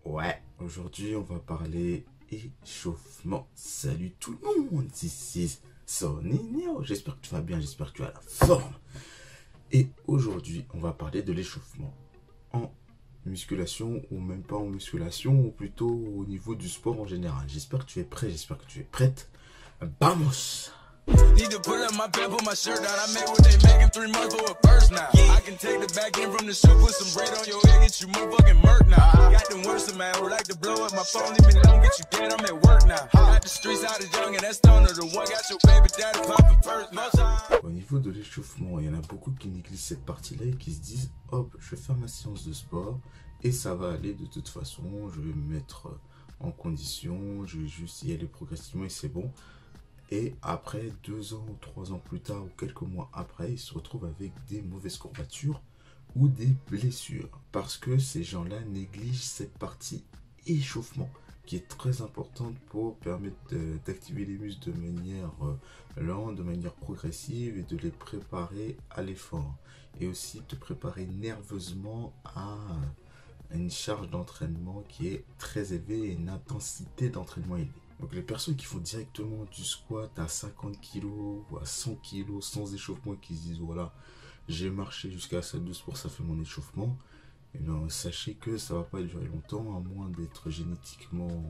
Ouais, aujourd'hui on va parler échauffement. Salut tout le monde, this Soninho. J'espère que tu vas bien, j'espère que tu as la forme. Et aujourd'hui on va parler de l'échauffement en musculation ou même pas en musculation ou plutôt au niveau du sport en général. J'espère que tu es prêt, j'espère que tu es prête. Vamos! Need to pull up my pants, put my shirt down. I made what they making 3 months for a first now. I can take the back end from the shoe, put some bread on your head, get you motherfucking murk now. Got them worse, man. Would like to blow up my phone, leave me alone, get you dead. I'm at work now. Got the streets out of young and that's stoner. The one got your baby daddy popping first. No time. Au niveau de l'échauffement, il y en a beaucoup qui négligent cette partie-là et qui se disent hop, je vais faire ma séance de sport et ça va aller de toute façon, je vais me mettre en condition, je vais juste y aller progressivement et c'est bon. Et après 2 ans ou 3 ans plus tard ou quelques mois après, ils se retrouvent avec des mauvaises courbatures ou des blessures parce que ces gens-là négligent cette partie échauffement qui est très importante pour permettre d'activer les muscles de manière lente, de manière progressive et de les préparer à l'effort et aussi de préparer nerveusement à une charge d'entraînement qui est très élevée et une intensité d'entraînement élevée. Donc les personnes qui font directement du squat à 50 kg ou à 100 kg sans échauffement qui se disent voilà, j'ai marché jusqu'à la salle de sport, ça fait mon échauffement, et bien sachez que ça va pas durer longtemps à moins d'être génétiquement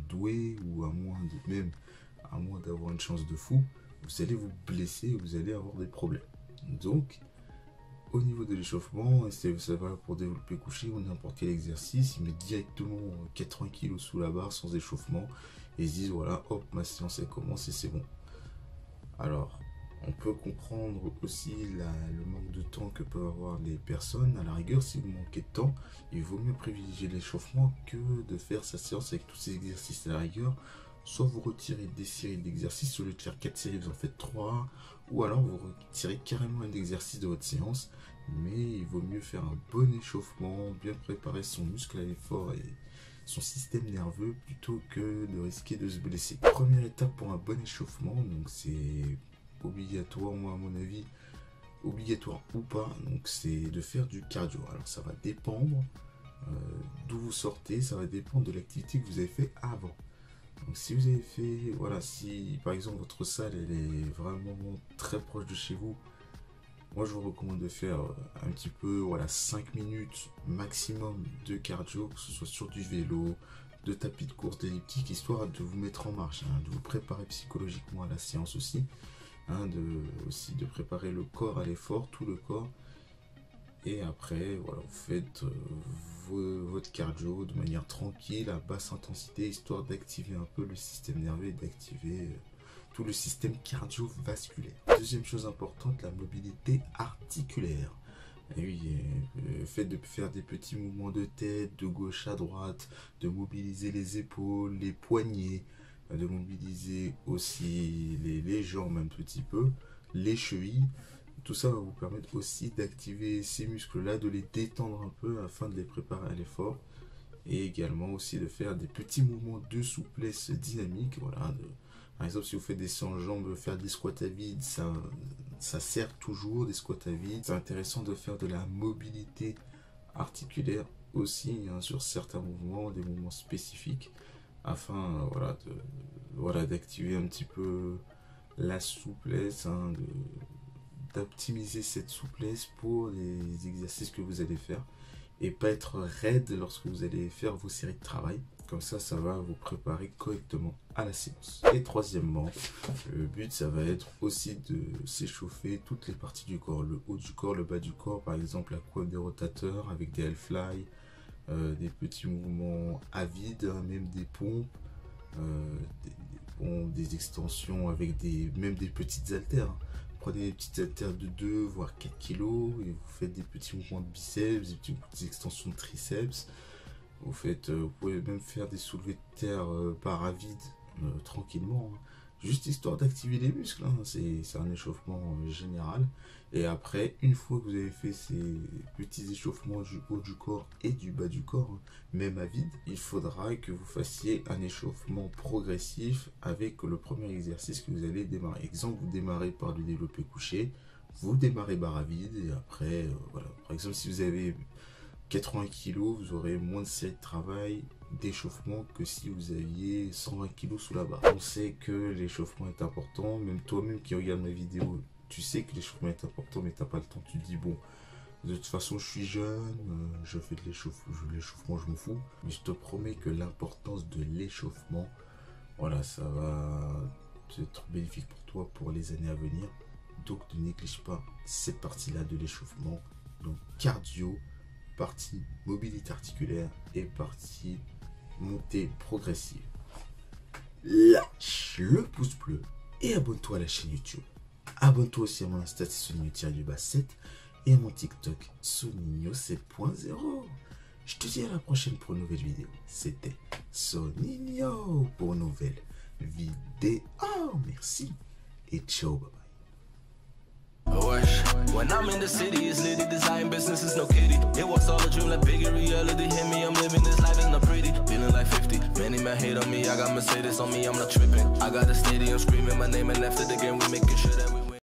doué ou à moins d'avoir une chance de fou, vous allez vous blesser et vous allez avoir des problèmes. Donc au niveau de l'échauffement, ça va pour développer couché ou n'importe quel exercice, ils mettent directement 80 kg sous la barre sans échauffement et ils se disent voilà, hop, ma séance elle commence et c'est bon. Alors, on peut comprendre aussi le manque de temps que peuvent avoir les personnes. À la rigueur, si vous manquez de temps, il vaut mieux privilégier l'échauffement que de faire sa séance avec tous ces exercices. À la rigueur, soit vous retirez des séries d'exercices, au lieu de faire 4 séries, vous en faites 3, ou alors vous retirez carrément un exercice de votre séance, mais il vaut mieux faire un bon échauffement, bien préparer son muscle à l'effort et son système nerveux plutôt que de risquer de se blesser. Première étape pour un bon échauffement, donc c'est obligatoire, moi à mon avis, obligatoire ou pas, donc c'est de faire du cardio. Alors ça va dépendre d'où vous sortez, ça va dépendre de l'activité que vous avez fait avant. Donc si vous avez fait, voilà, si par exemple votre salle elle est vraiment très proche de chez vous, moi je vous recommande de faire un petit peu, voilà, 5 minutes maximum de cardio, que ce soit sur du vélo, de tapis de course, d'elliptique, histoire de vous mettre en marche, hein, de vous préparer psychologiquement à la séance aussi, hein, de préparer le corps à l'effort, tout le corps. Et après, voilà, vous faites votre cardio de manière tranquille, à basse intensité, histoire d'activer un peu le système nerveux et d'activer tout le système cardiovasculaire. Deuxième chose importante, la mobilité articulaire. Et oui, le fait de faire des petits mouvements de tête, de gauche à droite, de mobiliser les épaules, les poignets, de mobiliser aussi les jambes un petit peu, les chevilles. Tout ça va vous permettre aussi d'activer ces muscles-là, de les détendre un peu afin de les préparer à l'effort. Et également aussi de faire des petits mouvements de souplesse dynamique. Voilà, par exemple, si vous faites des 100 jambes, faire des squats à vide, ça sert toujours, des squats à vide. C'est intéressant de faire de la mobilité articulaire aussi, hein, sur certains mouvements, des mouvements spécifiques, afin voilà, d'activer un petit peu la souplesse, hein, d'optimiser cette souplesse pour les exercices que vous allez faire et pas être raide lorsque vous allez faire vos séries de travail. Comme ça va vous préparer correctement à la séance. Et troisièmement, le but, ça va être aussi de s'échauffer toutes les parties du corps. Le haut du corps, le bas du corps, par exemple la coiffe des rotateurs avec des L-fly, des petits mouvements à vide, hein, même des pompes, des extensions avec même des petites haltères. Hein. Prenez des petites haltères de 2 voire 4 kg et vous faites des petits mouvements de biceps, des petites extensions de triceps. Vous pouvez même faire des soulevés de terre par à vide tranquillement, hein. Juste histoire d'activer les muscles, hein. C'est un échauffement général. Et après, une fois que vous avez fait ces petits échauffements du haut du corps et du bas du corps, hein, même à vide, il faudra que vous fassiez un échauffement progressif avec le premier exercice que vous allez démarrer. Exemple, vous démarrez par du développé couché, vous démarrez barre à vide et après, voilà. Par exemple, si vous avez 80 kg, vous aurez moins de séries de travail d'échauffement que si vous aviez 120 kg sous la barre. On sait que l'échauffement est important, même toi-même qui regarde ma vidéo, tu sais que l'échauffement est important, mais tu n'as pas le temps. Tu te dis, bon, de toute façon, je suis jeune, je fais de l'échauffement, je m'en fous. Mais je te promets que l'importance de l'échauffement, voilà, ça va être bénéfique pour toi pour les années à venir. Donc, ne néglige pas cette partie-là de l'échauffement. Donc, cardio, partie mobilité articulaire et partie montée progressive. Lâche le pouce bleu et abonne-toi à la chaîne YouTube. Abonne-toi aussi à mon Insta Soninho-7 et à mon TikTok Soninho 7.0. Je te dis à la prochaine pour une nouvelle vidéo. C'était Soninho pour une nouvelle vidéo. Merci et ciao, bye bye. When I'm in the city, it's litty. Design business is no kiddie. It was all a dream, like bigger reality. Hit me, I'm living this life, it's not pretty. Feeling like 50. Many men hate on me. I got Mercedes on me, I'm not tripping. I got a stadium screaming my name, and after the game, we making sure that we